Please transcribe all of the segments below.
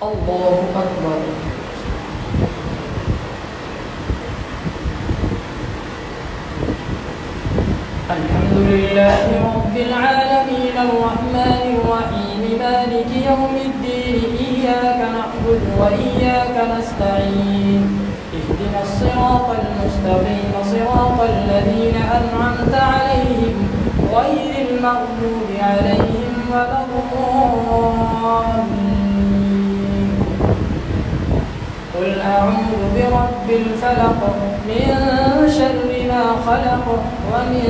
الله أكبر. الحمد لله رب العالمين الرحمن الرحيم مالك يوم الدين إياك نعبد وإياك نستعين اهدنا الصراط المستقيم صراط الذين أنعمت عليهم غير المغضوب عليهم ولا الضالين. قل أعوذ برب الفلق من شر ما خلق ومن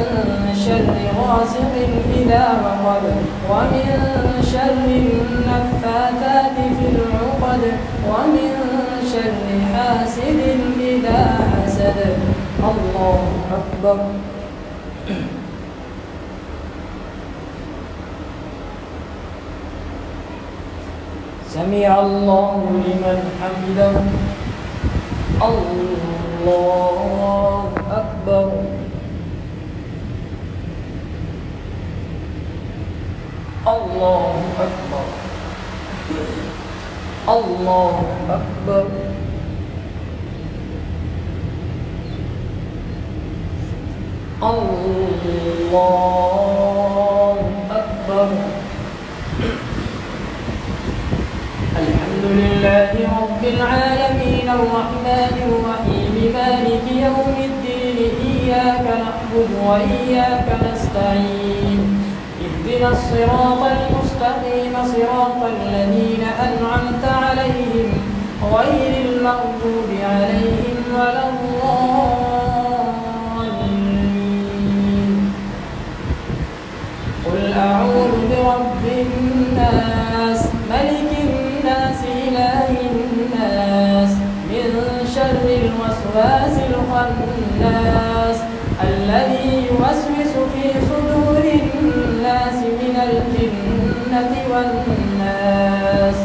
شر غاسق إذا وقب ومن شر النفاثات في العقد ومن شر حاسد إذا حسد. الله أكبر. سمع الله لمن حمده. الله أكبر. الله أكبر. الله أكبر. الله أكبر. الحمد لله رب العالمين الرحمن الرحيم مالك يوم الدين إياك نعبد وإياك نستعين اهدنا الصراط المستقيم صراط الذين أنعمت عليهم غير المغضوب عليهم ولا الضالين. قل أعوذ برب الناس ملك الناس إله الناس من شر الوسواس الخناس الذي يوسوس في صدور الناس من الجنة والناس.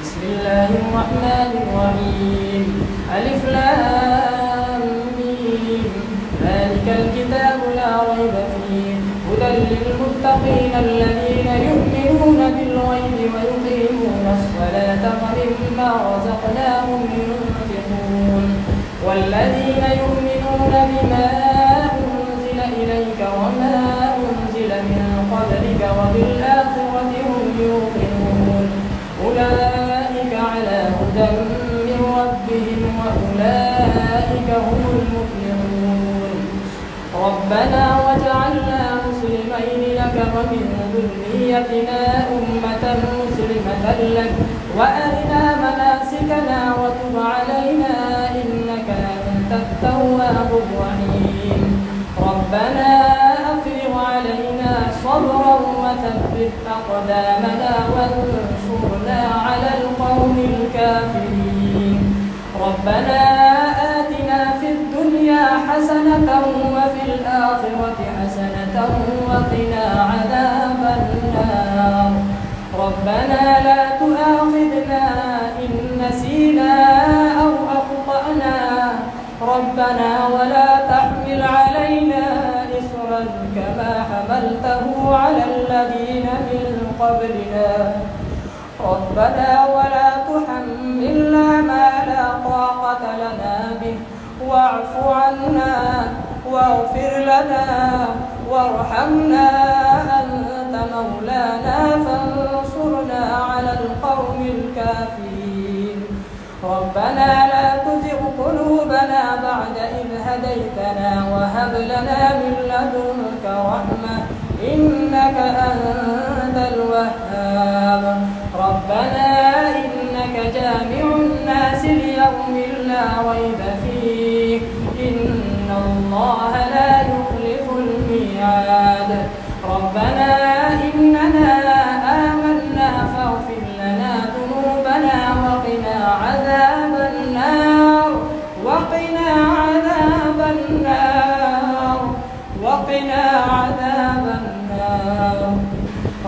بسم الله الرحمن الرحيم. ألف لام ميم ذلك الكتاب لا ريب فيه هدى للمتقين الذين يؤمنون بالغيب ويقيمون الصلاة ومما رزقناهم ينفقون والذين يؤمنون بما أنزل إليك وما أنزل من قبلك وبالآخرة هم يوقنون أولئك على هدى من ربهم وأولئك هم المفلحون. ربنا واجعلنا مسلمين لك ومن ذريتنا أمة مسلمة لك وأرنا مناسكنا وتب علينا إنك أنت التواب الرحيم. ربنا أفرغ علينا صبرا وثبت أقدامنا وانصرنا على القوم الكافرين. ربنا آتنا في الدنيا حسنة وفي الآخرة حسنة وقنا عذاب النار. ربنا لا تؤاخذنا إن نسينا أو أخطأنا ربنا ولا تحمل علينا إصرا كما حملته على الذين من قبلنا ربنا ولا تحملنا ما لا طاقة لنا به واعف عنا واغفر لنا وارحمنا أنت مولانا فانصرنا على القوم الكافرين. ربنا لا تزغ قلوبنا بعد إذ هديتنا وهب لنا من لدنك رحمة إنك أنت الوهاب. ربنا إنك جامع الناس ليوم لا ريب فيه إن الله لا يخلف الميعاد. ربنا إننا آمنا فاغفر لنا ذنوبنا وقنا عذاب النار وقنا عذاب النار وقنا عذاب النار.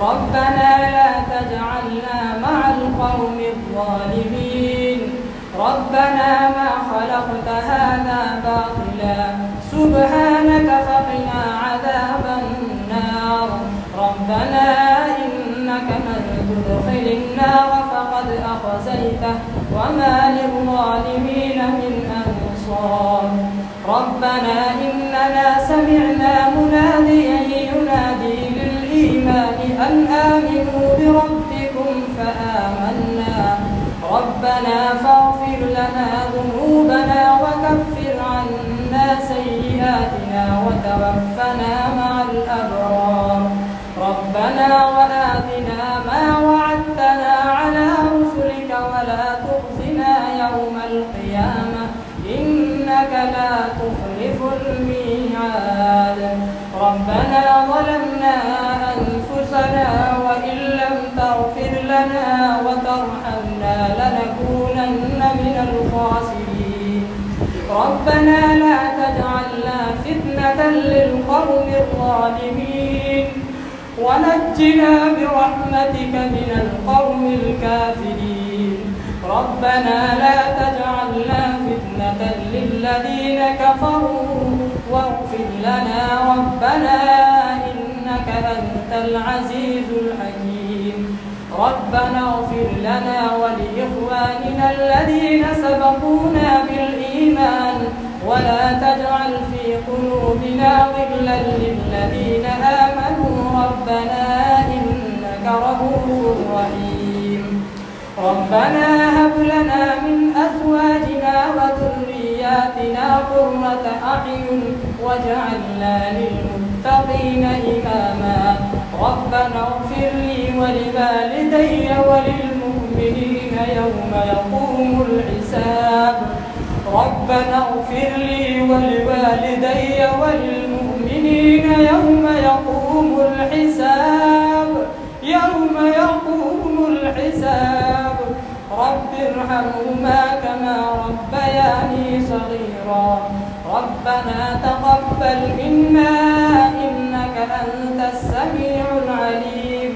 ربنا لا تجعلنا مع القوم الظالمين. ربنا ما خلقت هذا باطلا سبحانك فقنا عذاب النار. ربنا إنك من تدخل النار فقد فقد أخزيته وما للظالمين من أنصار. ربنا إننا سمعنا مناديا ينادي للإيمان أن آمنوا بربكم فآمنا. ربنا فاغفر لنا ذنوبنا وكفر عنا سيئاتنا وتوفنا مع الأبرار. ربنا وآتنا ما وعدتنا على رسلك ولا تخزنا يوم القيامة إنك لا تخلف الميعاد. ربنا ظلمنا أنفسنا وإن لم تغفر لنا وترحمنا لنكونن من الخاسرين. ربنا لا تجعلنا فتنة للقوم الظالمين ونجنا برحمتك من القوم الكافرين. ربنا لا تجعلنا فتنة للذين كفروا واغفر لنا ربنا إنك أنت العزيز الحكيم. ربنا اغفر لنا ولإخواننا الذين سبقونا بالإيمان ولا تجعل في قلوبنا غلا للذين آمنوا ربنا إنك رؤوف رحيم. ربنا هب لنا من أزواجنا وذرياتنا قرة أعين واجعلنا للمتقين إماما. ربنا اغفر لي ولوالدي وللمؤمنين يوم يقوم الحساب. ربنا اغفر لي ولوالدي وللمؤمنين يوم يقوم الحساب رب ارحمهما كما ربياني صغيرا. ربنا تقبل منا إنك أنت السميع العليم.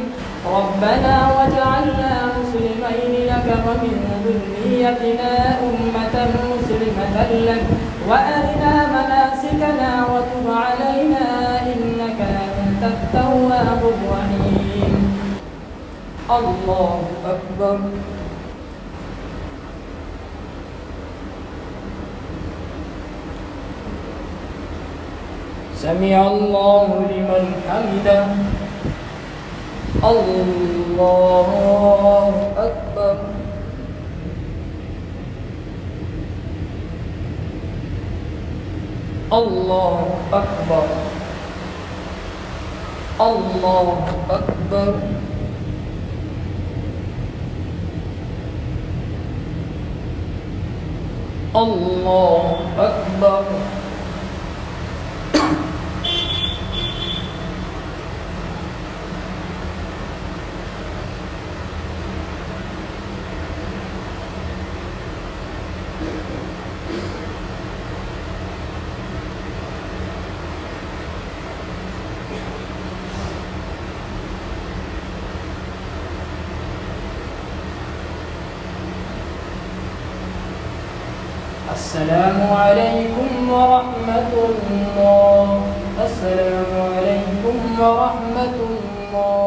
ربنا واجعلنا مسلمين لك ومن ذريتنا أمة مسلمة لك وأرنا مناسكنا وتب علينا إنك أنت التواب الرحيم. الله أكبر. سمع الله لمن حمده. الله أكبر. الله أكبر. الله أكبر. الله أكبر. السلام عليكم ورحمة الله. السلام عليكم ورحمة الله.